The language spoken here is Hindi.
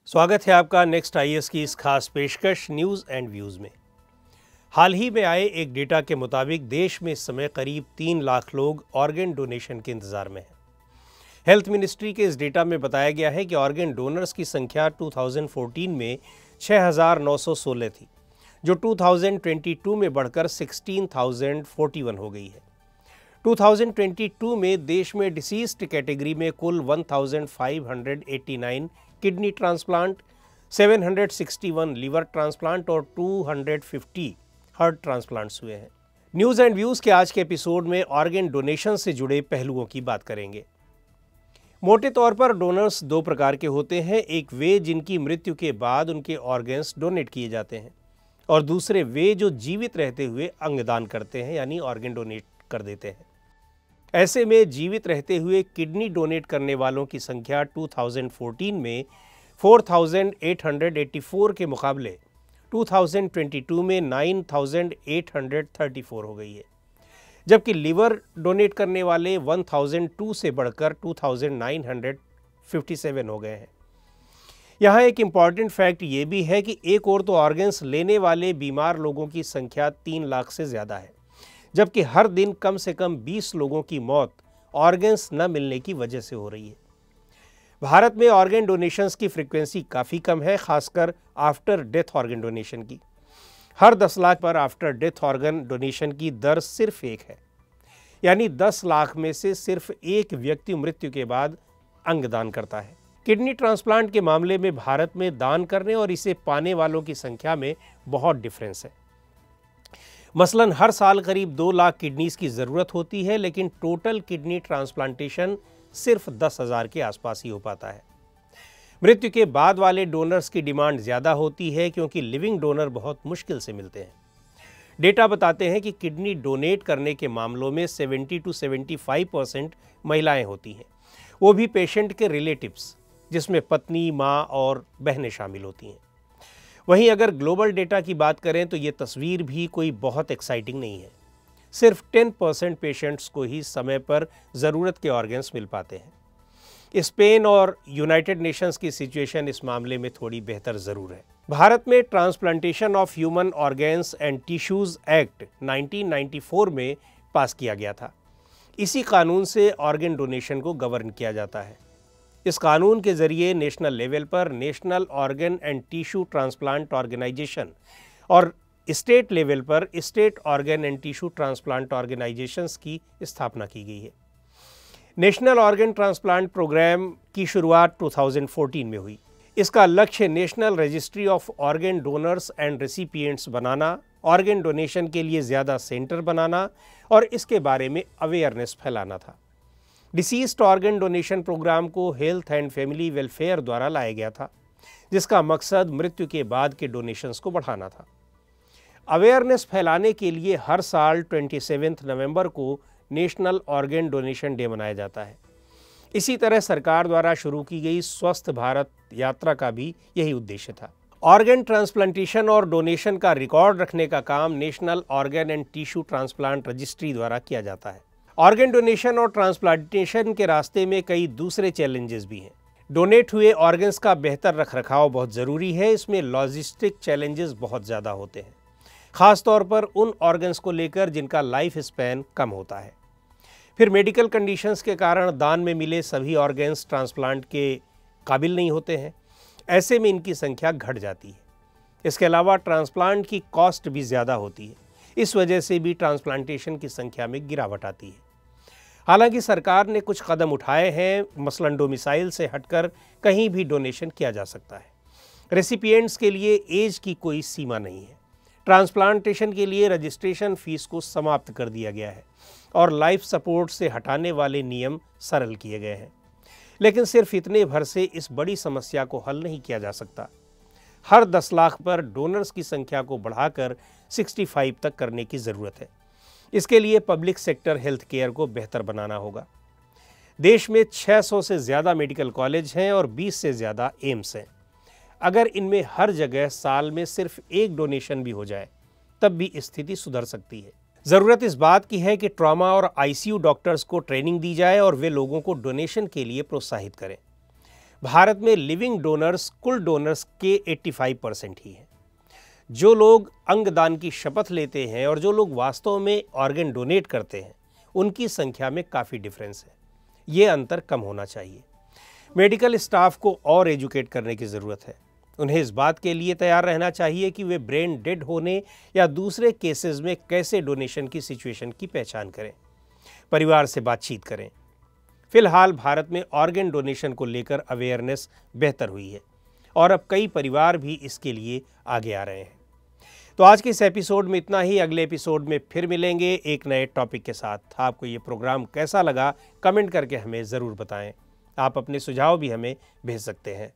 स्वागत है आपका नेक्स्ट आईएएस की इस खास पेशकश न्यूज़ एंड व्यूज़ में। हाल ही में आए एक डेटा के मुताबिक देश में इस समय करीब 3 लाख लोग ऑर्गन डोनेशन के इंतज़ार में हैं। हेल्थ मिनिस्ट्री के इस डेटा में बताया गया है कि ऑर्गन डोनर्स की संख्या 2014 में 6,916 थी, जो 2022 में बढ़कर 16,041 हो गई है। 2022 में देश में डिसीज्ड कैटेगरी में कुल 1,589 किडनी ट्रांसप्लांट, 761 लीवर ट्रांसप्लांट और 250 हार्ट ट्रांसप्लांट्स हुए हैं। न्यूज़ एंड व्यूज़ के आज के एपिसोड में ऑर्गन डोनेशन से जुड़े पहलुओं की बात करेंगे। मोटे तौर पर डोनर्स दो प्रकार के होते हैं, एक वे जिनकी मृत्यु के बाद उनके ऑर्गन्स डोनेट किए जाते हैं और दूसरे वे जो जीवित रहते हुए अंगदान करते हैं यानी ऑर्गन डोनेट कर देते हैं। ऐसे में जीवित रहते हुए किडनी डोनेट करने वालों की संख्या 2014 में 4,884 के मुकाबले 2022 में 9,834 हो गई है, जबकि लिवर डोनेट करने वाले 1,002 से बढ़कर 2,957 हो गए हैं। यहाँ एक इम्पॉर्टेंट फैक्ट ये भी है कि एक और तो ऑर्गन्स लेने वाले बीमार लोगों की संख्या 3 लाख से ज़्यादा है, जबकि हर दिन कम से कम 20 लोगों की मौत ऑर्गन्स न मिलने की वजह से हो रही है। भारत में ऑर्गन डोनेशंस की फ्रीक्वेंसी काफ़ी कम है, खासकर आफ्टर डेथ ऑर्गन डोनेशन की। हर 10 लाख पर आफ्टर डेथ ऑर्गन डोनेशन की दर सिर्फ एक है, यानी 10 लाख में से सिर्फ एक व्यक्ति मृत्यु के बाद अंगदान करता है। किडनी ट्रांसप्लांट के मामले में भारत में दान करने और इसे पाने वालों की संख्या में बहुत डिफरेंस है। मसलन हर साल करीब 2 लाख किडनीज की ज़रूरत होती है, लेकिन टोटल किडनी ट्रांसप्लांटेशन सिर्फ 10,000 के आसपास ही हो पाता है। मृत्यु के बाद वाले डोनर्स की डिमांड ज़्यादा होती है क्योंकि लिविंग डोनर बहुत मुश्किल से मिलते हैं। डेटा बताते हैं कि किडनी डोनेट करने के मामलों में 70 to 75% महिलाएं होती हैं, वो भी पेशेंट के रिलेटिव्स, जिसमें पत्नी, माँ और बहनें शामिल होती हैं। वहीं अगर ग्लोबल डेटा की बात करें तो ये तस्वीर भी कोई बहुत एक्साइटिंग नहीं है। सिर्फ 10% पेशेंट्स को ही समय पर ज़रूरत के ऑर्गन्स मिल पाते हैं। स्पेन और यूनाइटेड नेशंस की सिचुएशन इस मामले में थोड़ी बेहतर ज़रूर है। भारत में transplantation of human organs and tissues act 1994 में पास किया गया था। इसी कानून से ऑर्गन डोनेशन को गवर्न किया जाता है। इस कानून के ज़रिए नेशनल लेवल पर national organ and tissue transplant organisation और स्टेट लेवल पर state organ and tissue transplant organisations की स्थापना की गई है। नेशनल ऑर्गन ट्रांसप्लांट प्रोग्राम की शुरुआत 2014 में हुई। इसका लक्ष्य national registry of organ donors and recipients banana, organ donation के लिए ज़्यादा सेंटर बनाना और इसके बारे में अवेयरनेस फैलाना था। डिसीज्ड ऑर्गन डोनेशन प्रोग्राम को हेल्थ एंड फैमिली वेलफेयर द्वारा लाया गया था, जिसका मकसद मृत्यु के बाद के डोनेशंस को बढ़ाना था। अवेयरनेस फैलाने के लिए हर साल 27 नवंबर को नेशनल ऑर्गन डोनेशन डे मनाया जाता है। इसी तरह सरकार द्वारा शुरू की गई स्वस्थ भारत यात्रा का भी यही उद्देश्य था। ऑर्गन ट्रांसप्लांटेशन और डोनेशन का रिकॉर्ड रखने का काम national organ and tissue transplant registry द्वारा किया जाता है। ऑर्गन डोनेशन और ट्रांसप्लांटेशन के रास्ते में कई दूसरे चैलेंजेस भी हैं। डोनेट हुए ऑर्गन्स का बेहतर रखरखाव बहुत ज़रूरी है। इसमें लॉजिस्टिक चैलेंजेस बहुत ज़्यादा होते हैं, ख़ास तौर पर उन ऑर्गन्स को लेकर जिनका लाइफ स्पैन कम होता है। फिर मेडिकल कंडीशंस के कारण दान में मिले सभी ऑर्गन्स ट्रांसप्लांट के काबिल नहीं होते हैं। ऐसे में इनकी संख्या घट जाती है। इसके अलावा ट्रांसप्लांट की कॉस्ट भी ज़्यादा होती है। इस वजह से भी ट्रांसप्लांटेशन की संख्या में गिरावट आती है। हालांकि सरकार ने कुछ कदम उठाए हैं, मसलन डोमिसाइल से हटकर कहीं भी डोनेशन किया जा सकता है। रेसिपिएंट्स के लिए एज की कोई सीमा नहीं है। ट्रांसप्लांटेशन के लिए रजिस्ट्रेशन फ़ीस को समाप्त कर दिया गया है और लाइफ सपोर्ट से हटाने वाले नियम सरल किए गए हैं। लेकिन सिर्फ इतने भर से इस बड़ी समस्या को हल नहीं किया जा सकता। हर 10 लाख पर डोनर्स की संख्या को बढ़ाकर 65 तक करने की ज़रूरत है। इसके लिए पब्लिक सेक्टर हेल्थ केयर को बेहतर बनाना होगा। देश में 600 से ज़्यादा मेडिकल कॉलेज हैं और 20 से ज़्यादा एम्स हैं। अगर इनमें हर जगह साल में सिर्फ एक डोनेशन भी हो जाए, तब भी स्थिति सुधर सकती है। ज़रूरत इस बात की है कि ट्रॉमा और आईसीयू डॉक्टर्स को ट्रेनिंग दी जाए और वे लोगों को डोनेशन के लिए प्रोत्साहित करें। भारत में लिविंग डोनर्स कुल डोनर्स के 85% ही हैं। जो लोग अंगदान की शपथ लेते हैं और जो लोग वास्तव में ऑर्गन डोनेट करते हैं, उनकी संख्या में काफ़ी डिफरेंस है। ये अंतर कम होना चाहिए। मेडिकल स्टाफ को और एजुकेट करने की ज़रूरत है। उन्हें इस बात के लिए तैयार रहना चाहिए कि वे ब्रेन डेड होने या दूसरे केसेस में कैसे डोनेशन की सिचुएशन की पहचान करें। परिवार से बातचीत करें। फिलहाल भारत में ऑर्गन डोनेशन को लेकर अवेयरनेस बेहतर हुई है और अब कई परिवार भी इसके लिए आगे आ रहे हैं। तो आज के इस एपिसोड में इतना ही। अगले एपिसोड में फिर मिलेंगे एक नए टॉपिक के साथ। आपको ये प्रोग्राम कैसा लगा कमेंट करके हमें ज़रूर बताएं। आप अपने सुझाव भी हमें भेज सकते हैं।